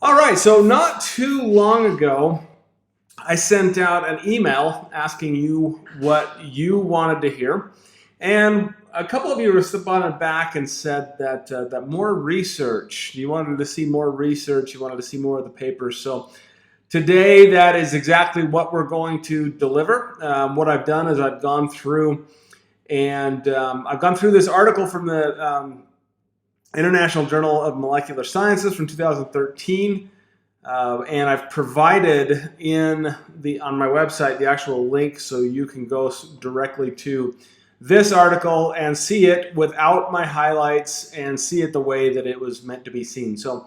All right, so not too long ago, I sent out an email asking you what you wanted to hear, and a couple of you responded back and said that more research. You wanted to see more research. You wanted to see more of the papers. So today, that is exactly what we're going to deliver. What I've done is I've gone through this article from the International Journal of Molecular Sciences from 2013. And I've provided on my website the actual link so you can go directly to this article and see it without my highlights and see it the way that it was meant to be seen. So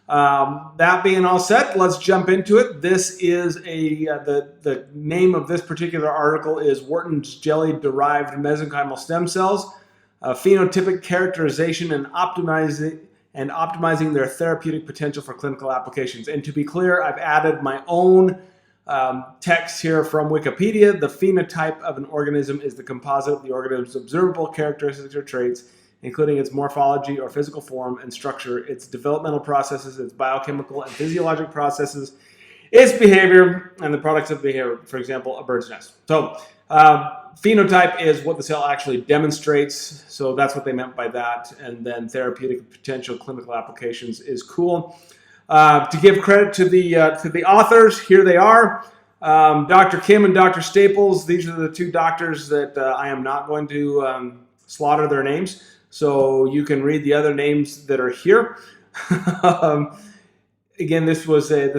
that being all said, let's jump into it. This is the name of this particular article is Wharton's Jelly-Derived Mesenchymal Stem Cells, Phenotypic Characterization and Optimizing their therapeutic potential for clinical applications. And to be clear, I've added my own text here from Wikipedia. The phenotype of an organism is the composite of the organism's observable characteristics or traits, including its morphology or physical form and structure, its developmental processes, its biochemical and physiologic processes, its behavior, and the products of behavior, for example, a bird's nest. So phenotype is what the cell actually demonstrates, so that's what they meant by that. And then therapeutic potential clinical applications is cool. To give credit to the authors, here they are. Dr. Kim and Dr. Staples, these are the two doctors that I am not going to slaughter their names, so you can read the other names that are here. Again, this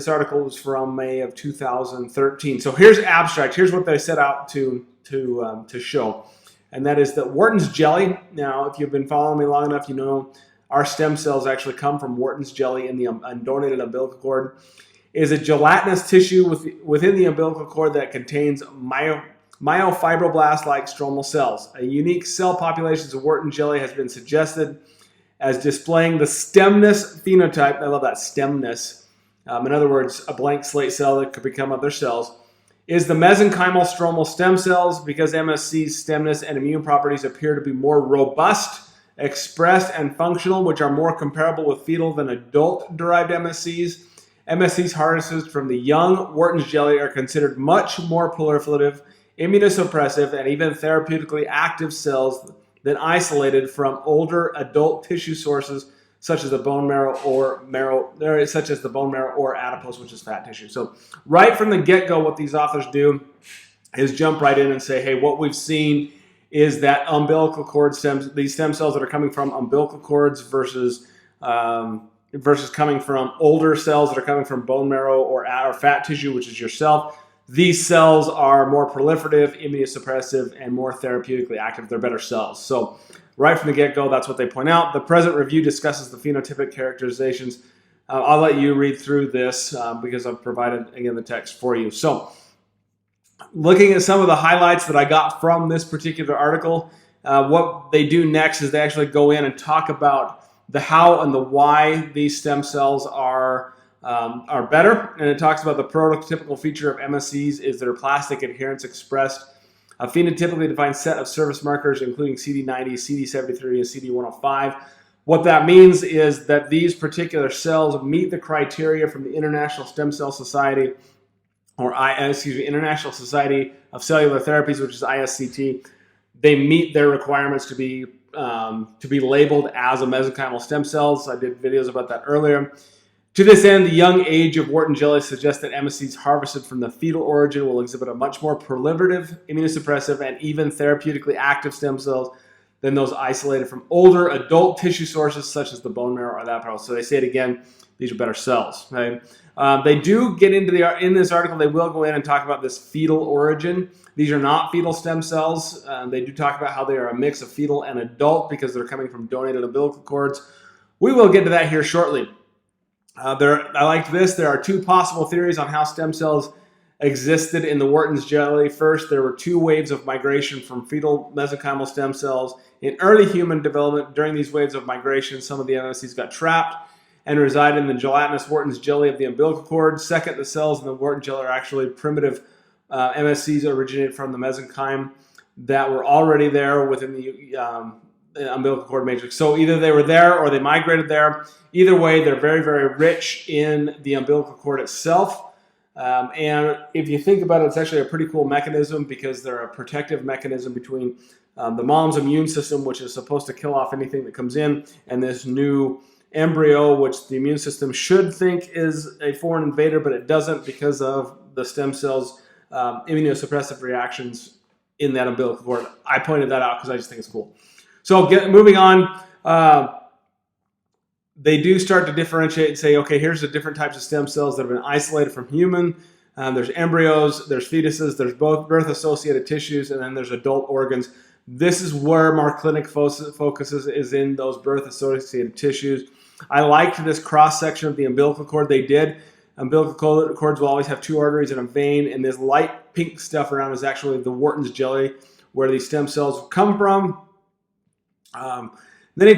article was from May of 2013. So here's abstract. Here's what they set out to show, and that is that Wharton's jelly. Now, if you've been following me long enough, you know our stem cells actually come from Wharton's jelly in the undonated umbilical cord. Is a gelatinous tissue within the umbilical cord that contains myofibroblast-like stromal cells. A unique cell population of Wharton jelly has been suggested as displaying the stemness phenotype. I love that, stemness. In other words, a blank slate cell that could become other cells. Is the mesenchymal stromal stem cells, because MSCs, stemness, and immune properties appear to be more robust, expressed, and functional, which are more comparable with fetal than adult-derived MSCs. MSCs harvested from the young Wharton's jelly are considered much more proliferative, immunosuppressive, and even therapeutically active cells than isolated from older adult tissue sources such as the bone marrow or adipose, which is fat tissue. So right from the get-go, what these authors do is jump right in and say, hey, what we've seen is that umbilical cord stems, these stem cells that are coming from umbilical cords versus coming from older cells that are coming from bone marrow or fat tissue, which is yourself. These cells are more proliferative, immunosuppressive, and more therapeutically active. They're better cells. So right from the get-go, that's what they point out. The present review discusses the phenotypic characterizations. I'll let you read through this because I've provided, again, the text for you. So looking at some of the highlights that I got from this particular article, what they do next is they actually go in and talk about the how and the why these stem cells are better, and it talks about the prototypical feature of MSCs is their plastic adherence expressed a phenotypically defined set of surface markers, including CD90, CD73, and CD105. What that means is that these particular cells meet the criteria from the International Stem Cell Society, or International Society of Cellular Therapies, which is ISCT. They meet their requirements to be labeled as a mesenchymal stem cells. I did videos about that earlier. To this end, the young age of Wharton jelly suggests that MSCs harvested from the fetal origin will exhibit a much more proliferative, immunosuppressive, and even therapeutically active stem cells than those isolated from older adult tissue sources such as the bone marrow or that part. So they say it again, these are better cells. Right? They do get into in this article, they will go in and talk about this fetal origin. These are not fetal stem cells. They do talk about how they are a mix of fetal and adult because they're coming from donated umbilical cords. We will get to that here shortly. I liked this. There are two possible theories on how stem cells existed in the Wharton's jelly. First, there were two waves of migration from fetal mesenchymal stem cells in early human development. During these waves of migration, some of the MSCs got trapped and reside in the gelatinous Wharton's jelly of the umbilical cord. Second, the cells in the Wharton jelly are actually primitive MSCs originated from the mesenchyme that were already there within umbilical cord matrix. So either they were there or they migrated there. Either way, they're very, very rich in the umbilical cord itself. And if you think about it, it's actually a pretty cool mechanism because they're a protective mechanism between the mom's immune system, which is supposed to kill off anything that comes in, and this new embryo, which the immune system should think is a foreign invader, but it doesn't because of the stem cells' immunosuppressive reactions in that umbilical cord. I pointed that out because I just think it's cool. So moving on, they do start to differentiate and say, okay, here's the different types of stem cells that have been isolated from human. There's embryos, there's fetuses, there's both birth-associated tissues, and then there's adult organs. This is where our clinic focuses, is in those birth-associated tissues. I liked this cross-section of the umbilical cord they did. Umbilical cords will always have two arteries and a vein, and this light pink stuff around is actually the Wharton's jelly, where these stem cells come from. Then they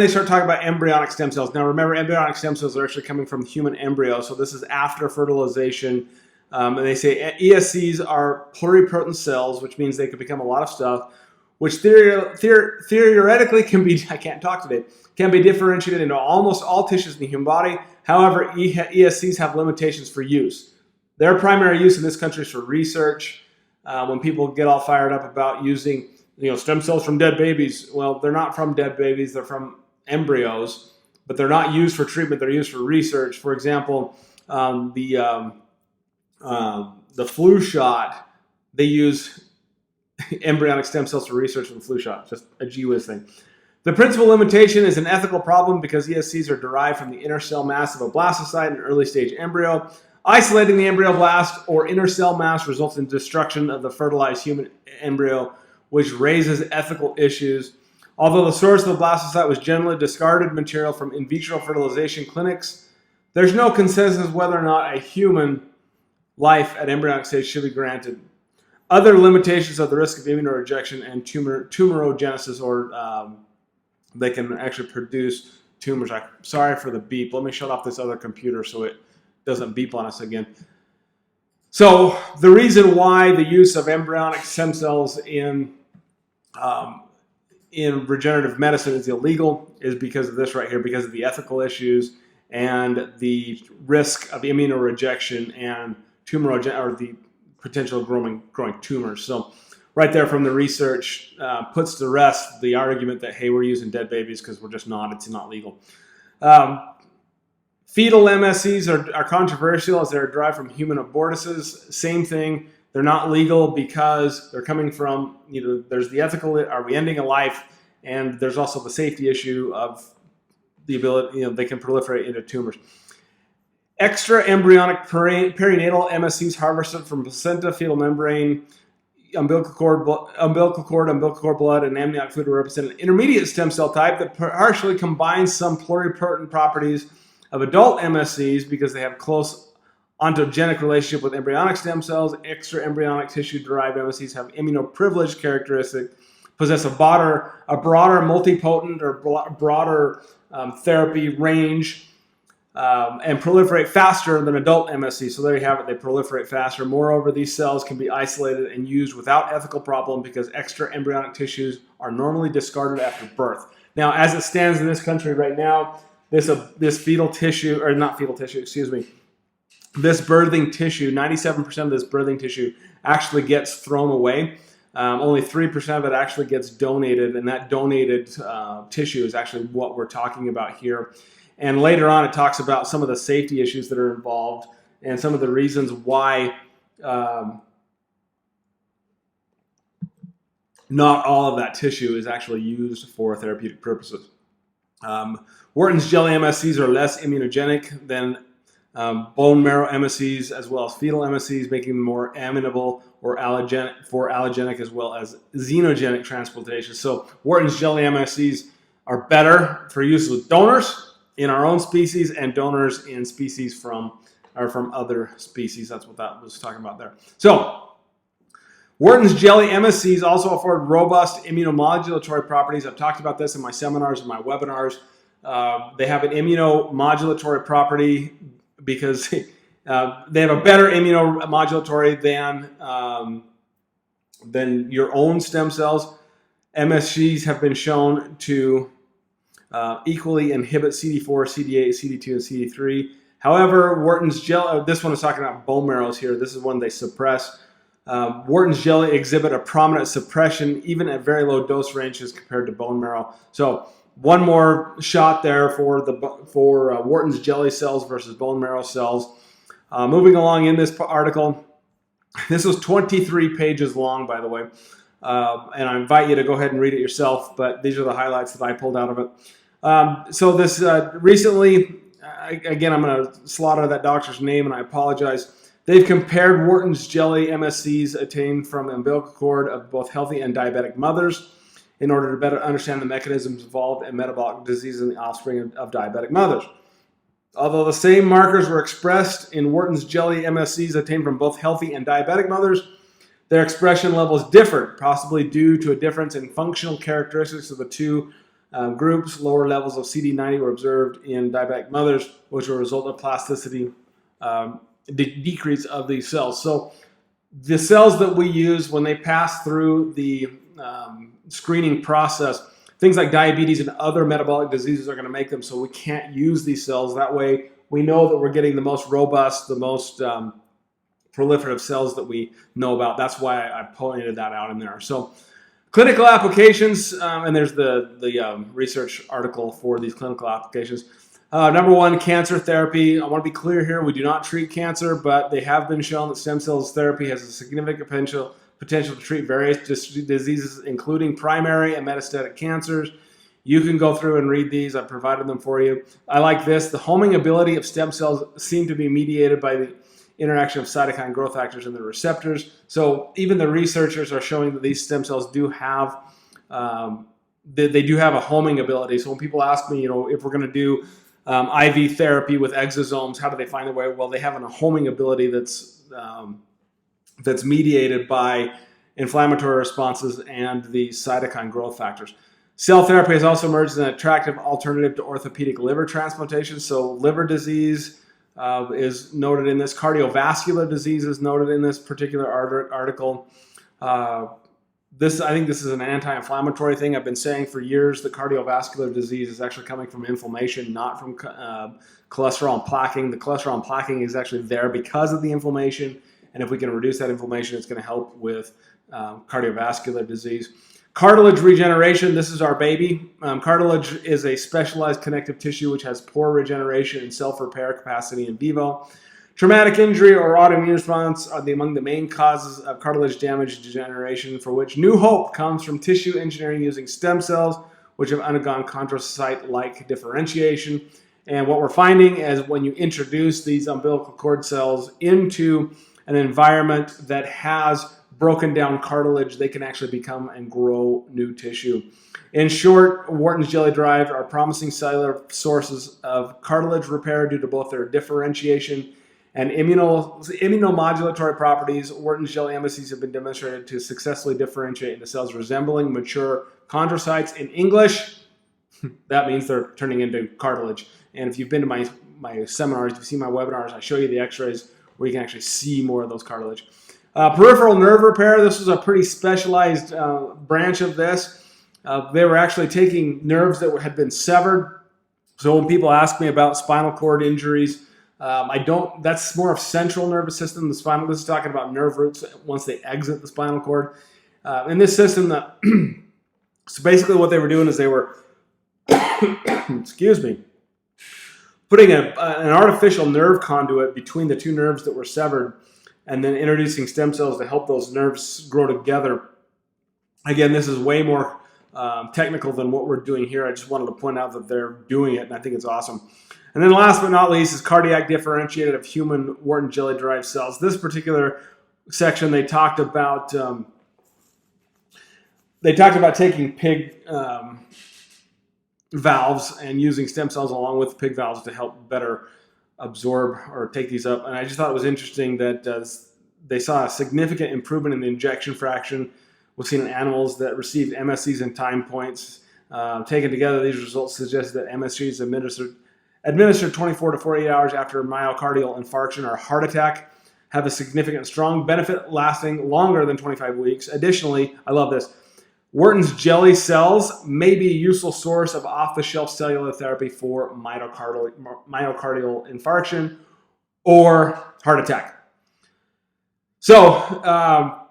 start talking about embryonic stem cells. Now remember, embryonic stem cells are actually coming from human embryo, so this is after fertilization. And they say ESCs are pluripotent cells, which means they could become a lot of stuff, which theoretically can be, I can't talk today, can be differentiated into almost all tissues in the human body. However, ESCs have limitations for use. Their primary use in this country is for research. When people get all fired up about using stem cells from dead babies, well, they're not from dead babies, they're from embryos, but they're not used for treatment, they're used for research. For example, the flu shot, they use embryonic stem cells for research for the flu shot. Just a gee whiz thing. The principal limitation is an ethical problem because ESCs are derived from the inner cell mass of a blastocyte, an early stage embryo. Isolating the embryoblast or inner cell mass results in destruction of the fertilized human embryo, which raises ethical issues. Although the source of the blastocyte was generally discarded material from in vitro fertilization clinics, there's no consensus whether or not a human life at embryonic stage should be granted. Other limitations are the risk of immunorejection and tumorigenesis, or they can actually produce tumors. Sorry for the beep. Let me shut off this other computer so it doesn't beep on us again. So the reason why the use of embryonic stem cells in regenerative medicine is illegal is because of this right here, because of the ethical issues and the risk of immunorejection and or the potential of growing tumors. So right there from the research puts to rest the argument that, hey, we're using dead babies because we're just not, it's not legal. Fetal MSCs are controversial as they're derived from human abortuses. Same thing. They're not legal because they're coming from, there's the ethical, are we ending a life? And there's also the safety issue of the ability, they can proliferate into tumors. Extra embryonic perinatal MSCs harvested from placenta, fetal membrane, umbilical cord, blood, and amniotic fluid represent an intermediate stem cell type that partially combines some pluripotent properties of adult MSCs because they have close ontogenic relationship with embryonic stem cells. Extra embryonic tissue-derived MSCs have immunoprivileged characteristics, possess a broader multipotent or broader therapy range, and proliferate faster than adult MSCs. So there you have it, they proliferate faster. Moreover, these cells can be isolated and used without ethical problem because extra embryonic tissues are normally discarded after birth. Now, as it stands in this country right now, this fetal tissue, or not fetal tissue, excuse me, this birthing tissue, 97% of this birthing tissue actually gets thrown away. Only 3% of it actually gets donated, and that donated tissue is actually what we're talking about here. And later on, it talks about some of the safety issues that are involved and some of the reasons why not all of that tissue is actually used for therapeutic purposes. Wharton's jelly MSCs are less immunogenic than bone marrow MSCs as well as fetal MSCs, making them more amenable or allogenic as well as xenogenic transplantation. So Wharton's jelly MSCs are better for use with donors in our own species and donors in species from other species. That's what that was talking about there. So Wharton's jelly MSCs also afford robust immunomodulatory properties. I've talked about this in my seminars and my webinars. They have an immunomodulatory property because they have a better immunomodulatory than your own stem cells. MSCs have been shown to equally inhibit CD4, CD8, CD2, and CD3. However, Wharton's jelly, this one is talking about bone marrows here. This is one they suppress. Wharton's jelly exhibit a prominent suppression even at very low dose ranges compared to bone marrow. So one more shot there for Wharton's jelly cells versus bone marrow cells. Moving along in this article, this was 23 pages long, by the way, and I invite you to go ahead and read it yourself, but these are the highlights that I pulled out of it. So this recently, again, I'm going to slaughter that doctor's name, and I apologize. They've compared Wharton's jelly MSCs attained from the umbilical cord of both healthy and diabetic mothers in order to better understand the mechanisms involved in metabolic disease in the offspring of diabetic mothers. Although the same markers were expressed in Wharton's jelly MSCs attained from both healthy and diabetic mothers, their expression levels differed, possibly due to a difference in functional characteristics of the two groups. Lower levels of CD90 were observed in diabetic mothers, which were a result of plasticity decrease of these cells. So the cells that we use when they pass through the screening process, things like diabetes and other metabolic diseases are going to make them so we can't use these cells. That way we know that we're getting the most robust, the most proliferative cells that we know about. That's why I pointed that out in there. So clinical applications, and there's the research article for these clinical applications. Number one, cancer therapy. I want to be clear here. We do not treat cancer, but they have been shown that stem cells therapy has a significant potential to treat various diseases, including primary and metastatic cancers. You can go through and read these. I've provided them for you. I like this. The homing ability of stem cells seem to be mediated by the interaction of cytokine growth factors and the receptors. So even the researchers are showing that these stem cells do have they do have a homing ability. So when people ask me, if we're going to do IV therapy with exosomes, how do they find their way? Well, they have a homing ability that's mediated by inflammatory responses and the cytokine growth factors. Cell therapy has also emerged as an attractive alternative to orthopedic liver transplantation. So liver disease is noted in this. Cardiovascular disease is noted in this particular article. I think this is an anti-inflammatory thing. I've been saying for years that cardiovascular disease is actually coming from inflammation, not from cholesterol and plaquing. The cholesterol and plaquing is actually there because of the inflammation. And if we can reduce that inflammation, it's going to help with cardiovascular disease. Cartilage regeneration, this is our baby. Cartilage is a specialized connective tissue which has poor regeneration and self-repair capacity in vivo. Traumatic injury or autoimmune response are among the main causes of cartilage damage degeneration, for which new hope comes from tissue engineering using stem cells, which have undergone chondrocyte-like differentiation. And what we're finding is when you introduce these umbilical cord cells into an environment that has broken down cartilage, they can actually become and grow new tissue. In short, Wharton's Jelly-Derived are promising cellular sources of cartilage repair due to both their differentiation and immunomodulatory properties. Wharton's jelly MSCs have been demonstrated to successfully differentiate into cells resembling mature chondrocytes. In English, that means they're turning into cartilage. And if you've been to my seminars, if you've seen my webinars, I show you the x-rays where you can actually see more of those cartilage. Peripheral nerve repair, this was a pretty specialized branch of this. They were actually taking nerves that had been severed. So when people ask me about spinal cord injuries, that's more of central nervous system. This is talking about nerve roots once they exit the spinal cord. In this system, so basically what they were doing is they were, putting an artificial nerve conduit between the two nerves that were severed and then introducing stem cells to help those nerves grow together. Again, this is way more technical than what we're doing here. I just wanted to point out that they're doing it, and I think it's awesome. And then last but not least is cardiac differentiated of human Wharton jelly-derived cells. This particular section, they talked about taking pig valves and using stem cells along with pig valves to help better absorb or take these up. And I just thought it was interesting that they saw a significant improvement in the injection fraction was seen in animals that received MSCs and time points. Taken together, these results suggest that MSCs administered 24 to 48 hours after myocardial infarction or heart attack have a significant strong benefit lasting longer than 25 weeks. Additionally, I love this. Wharton's jelly cells may be a useful source of off-the-shelf cellular therapy for myocardial infarction or heart attack. So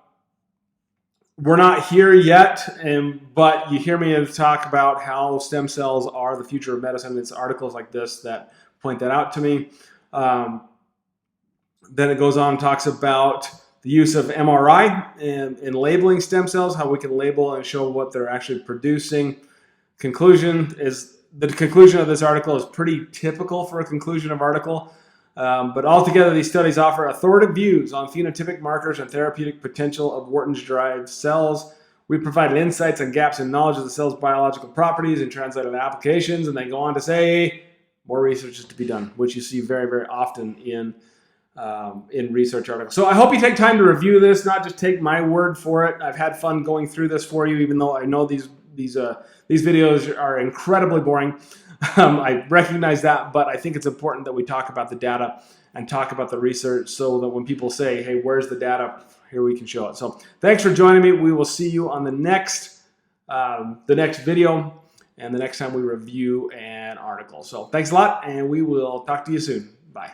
we're not here yet, but you hear me talk about how stem cells are the future of medicine. It's articles like this that point that out to me. Then it goes on and talks about the use of MRI in labeling stem cells, how we can label and show what they're actually producing. The conclusion of this article is pretty typical for a conclusion of article. But altogether, these studies offer authoritative views on phenotypic markers and therapeutic potential of Wharton's derived cells. We provided insights on gaps in knowledge of the cell's biological properties and translated applications. And they go on to say more research is to be done, which you see very, very often in research articles. So I hope you take time to review this, not just take my word for it. I've had fun going through this for you, even though I know these videos are incredibly boring. I recognize that, but I think it's important that we talk about the data and talk about the research so that when people say, hey, where's the data? Here we can show it. So thanks for joining me. We will see you on the next video and the next time we review an article. So thanks a lot, and we will talk to you soon. Bye.